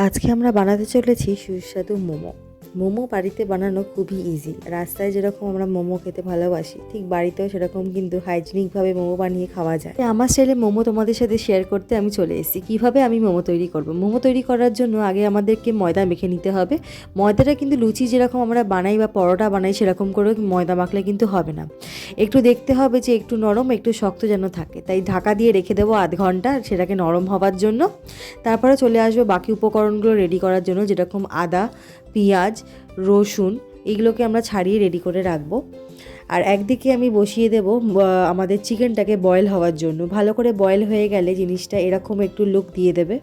আজকে আমরা বানাতে চলেছি সুস্বাদু মোমো। মোমো বাড়িতে বানানো খুবই ইজি। রাস্তায় যেরকম আমরা মোমো খেতে ভালোবাসি, ঠিক বাড়িতেও সেরকম কিন্তু হাইজিনিকভাবে মোমো বানিয়ে খাওয়া যায়। আমার স্টাইলে মোমো তোমাদের সাথে শেয়ার করতে আমি চলে এসেছি। কীভাবে আমি মোমো তৈরি করব। মোমো তৈরি করার জন্য আগে আমাদেরকে ময়দা মেখে নিতে হবে। ময়দাটা কিন্তু লুচি যেরকম আমরা বানাই বা পরোটা বানাই সেরকম করে ময়দা মাখলে কিন্তু হবে না। একটু দেখতে হবে যে একটু নরম একটু শক্ত যেন থাকে, তাই ঢাকা দিয়ে রেখে দেবো আধ ঘন্টা সেটাকে নরম হওয়ার জন্য। তারপরে চলে আসবো বাকি উপকরণগুলো রেডি করার জন্য, যেরকম আদা, পেঁয়াজ, রসুন এগুলোকে আমরা ছাড়িয়ে রেডি করে রাখবো। আর একদিকে আমি বসিয়ে দেব আমাদের চিকেনটাকে বয়েল হওয়ার জন্য। ভালো করে বয়েল হয়ে গেলে জিনিসটা এরকম একটু লুক দিয়ে দেবে।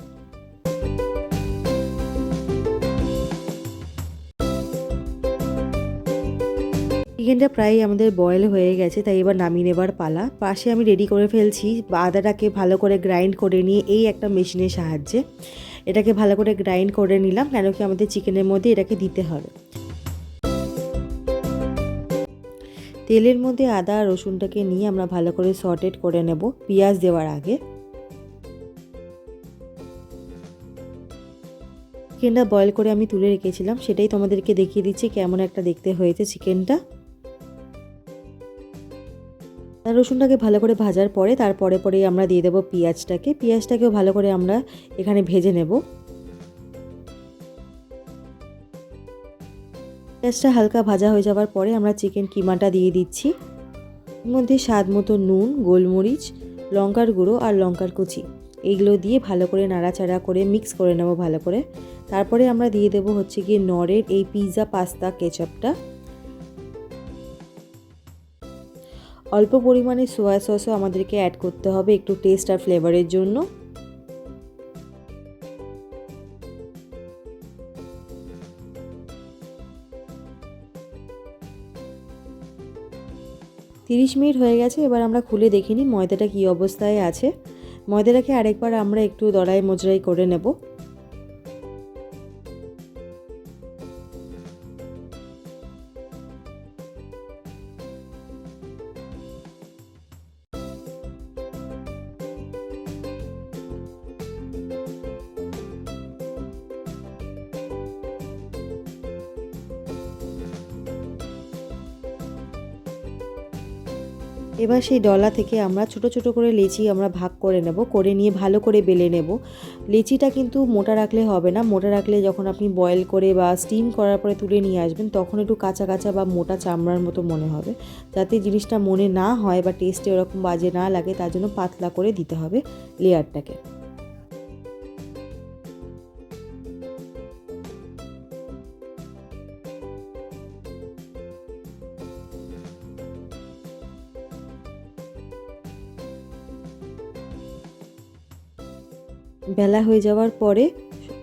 চিকেনটা প্রায় আমাদের বয়েল হয়ে গেছে, তাই এবার নামিয়ে নেবার পালা। পাশে আমি রেডি করে ফেলছি আদাটাকে ভালো করে গ্রাইন্ড করে নিয়ে এই একটা মেশিনের সাহায্যে এটাকে ভালো করে গ্রাইন্ড করে নিলাম, কেন কি আমাদের চিকেনের মধ্যে এটাকে দিতে হবে। তেলের মধ্যে আদা রসুনটাকে নিয়ে আমরা ভালো করে সটেড করে নেব পেঁয়াজ দেওয়ার আগে। চিকেনটা বয়েল করে আমি তুলে রেখেছিলাম, সেটাই তোমাদেরকে দেখিয়ে দিচ্ছি কেমন একটা দেখতে হয়েছে চিকেনটা। রসুনটাকে ভালো করে ভাজার পরে পরে আমরা দিয়ে দেবো পেঁয়াজটাকেও ভালো করে আমরা এখানে ভেজে নেব। পেঁয়াজটা হালকা ভাজা হয়ে যাওয়ার পরে আমরা চিকেন কিমাটা দিয়ে দিচ্ছি। এর মধ্যে স্বাদ মতো নুন, গোলমরিচ, লঙ্কার গুঁড়ো আর লঙ্কার কুচি এইগুলো দিয়ে ভালো করে নাড়াচাড়া করে মিক্স করে নেব ভালো করে। তারপরে আমরা দিয়ে দেবো হচ্ছে গিয়ে নরের এই পিৎজা পাস্তা কেচাপটা। অল্প পরিমাণে সোয়া সসও আমাদেরকে অ্যাড করতে হবে একটু টেস্ট আর ফ্লেভারের জন্য। তিরিশ মিনিট হয়ে গেছে, এবার আমরা খুলে দেখে নিই ময়দাটা কী অবস্থায় আছে। ময়দাটাকে আরেকবার আমরা একটু দড়াই মজরাই করে নেব। এবার সেই ডলা থেকে আমরা ছোট ছোট করে লেচি আমরা ভাগ করে নেব, করে নিয়ে ভালো করে বেলে নেব। লেচিটা কিন্তু মোটা রাখলে হবে না, মোটা রাখলে যখন আপনি বয়েল করে বা স্টিম করার পরে তুলে নিয়ে আসবেন তখন একটু কাঁচা কাঁচা বা মোটা চামড়ার মতো মনে হবে। যাতে জিনিসটা মনে না হয় বা টেস্টে ওরকম বাজে না লাগে, তার জন্য পাতলা করে দিতে হবে লেয়ারটাকে। বেলা হয়ে যাওয়ার পরে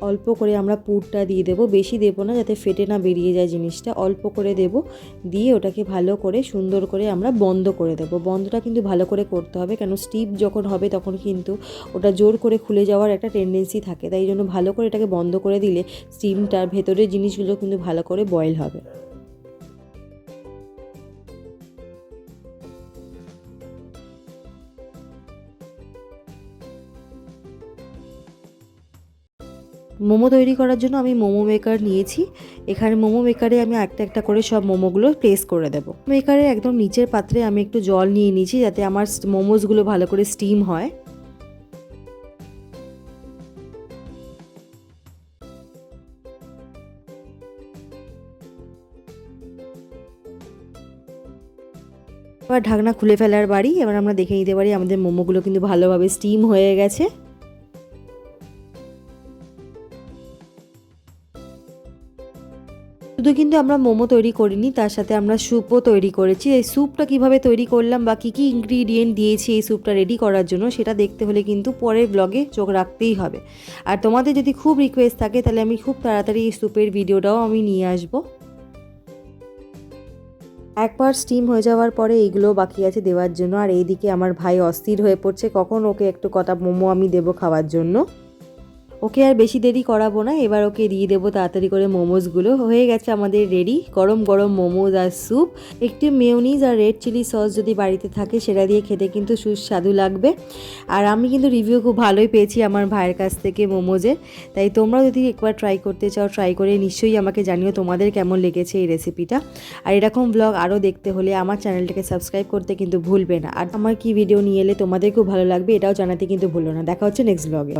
অল্প করে আমরা পুরটা দিয়ে দেবো, বেশি দেবো না যাতে ফেটে না বেরিয়ে যায় জিনিসটা, অল্প করে দেব। দিয়ে ওটাকে ভালো করে সুন্দর করে আমরা বন্ধ করে দেবো। বন্ধটা কিন্তু ভালো করে করতে হবে, কেন স্টিপ যখন হবে তখন কিন্তু ওটা জোর করে খুলে যাওয়ার একটা টেন্ডেন্সি থাকে, তাই জন্য ভালো করে এটাকে বন্ধ করে দিলে স্টিমটার ভেতরের জিনিসগুলো কিন্তু ভালো করে বয়েল হবে। মোমো তৈরি করার জন্য আমি মোমো মেকার নিয়েছি। এখানে মোমো মেকারে আমি একটা একটা করে সব মোমোগুলো প্লেস করে দেবো। মেকারে একদম নিচের পাত্রে আমি একটু জল নিয়ে নিয়েছি যাতে আমার মোমোসগুলো ভালো করে স্টিম হয়। এবার ঢাকনা খুলে ফেলার বাড়ি, এবার আমরা দেখে নিতে পারি আমাদের মোমোগুলো কিন্তু ভালোভাবে স্টিম হয়ে গেছে। শুধু কিন্তু আমরা মোমো তৈরি করিনি, তার সাথে আমরা স্যুপও তৈরি করেছি। এই স্যুপটা কিভাবে তৈরি করলাম বা কী কী ইনগ্রিডিয়েন্ট দিয়েছি এই স্যুপটা রেডি করার জন্য সেটা দেখতে হলে কিন্তু পরের ব্লগে চোখ রাখতেই হবে। আর তোমাদের যদি খুব রিকোয়েস্ট থাকে তাহলে আমি খুব তাড়াতাড়ি এই স্যুপের ভিডিওটাও আমি নিয়ে আসবো। একবার স্টিম হয়ে যাওয়ার পরে এইগুলো বাকি আছে দেওয়ার জন্য। আর এইদিকে আমার ভাই অস্থির হয়ে পড়ছে কখন ওকে একটু কটা মোমো আমি দেবো খাওয়ার জন্য। ওকে আর বেশি দেরি করাবো না, এবার ওকে দিয়ে দেবো তাড়াতাড়ি করে মোমোসগুলো। হয়ে গেছে আমাদের রেডি গরম গরম মোমোজ আর স্যুপ। একটু মেয়োনিজ আর রেড চিলি সস যদি বাড়িতে থাকে সেটা দিয়ে খেতে কিন্তু সুস্বাদু লাগবে। আর আমি কিন্তু রিভিউ খুব ভালোই পেয়েছি আমার ভাইয়ের কাছ থেকে মোমোজের, তাই তোমরা যদি একবার ট্রাই করতে চাও ট্রাই করে নিশ্চয়ই আমাকে জানিও তোমাদের কেমন লেগেছে এই রেসিপিটা। আর এরকম ব্লগ আরও দেখতে হলে আমার চ্যানেলটাকে সাবস্ক্রাইব করতে কিন্তু ভুলবে না। আর আমার কি ভিডিও নিয়ে এলে তোমাদের খুব ভালো লাগবে এটাও জানাতে কিন্তু ভুলো না। দেখা হচ্ছে নেক্সট ব্লগে।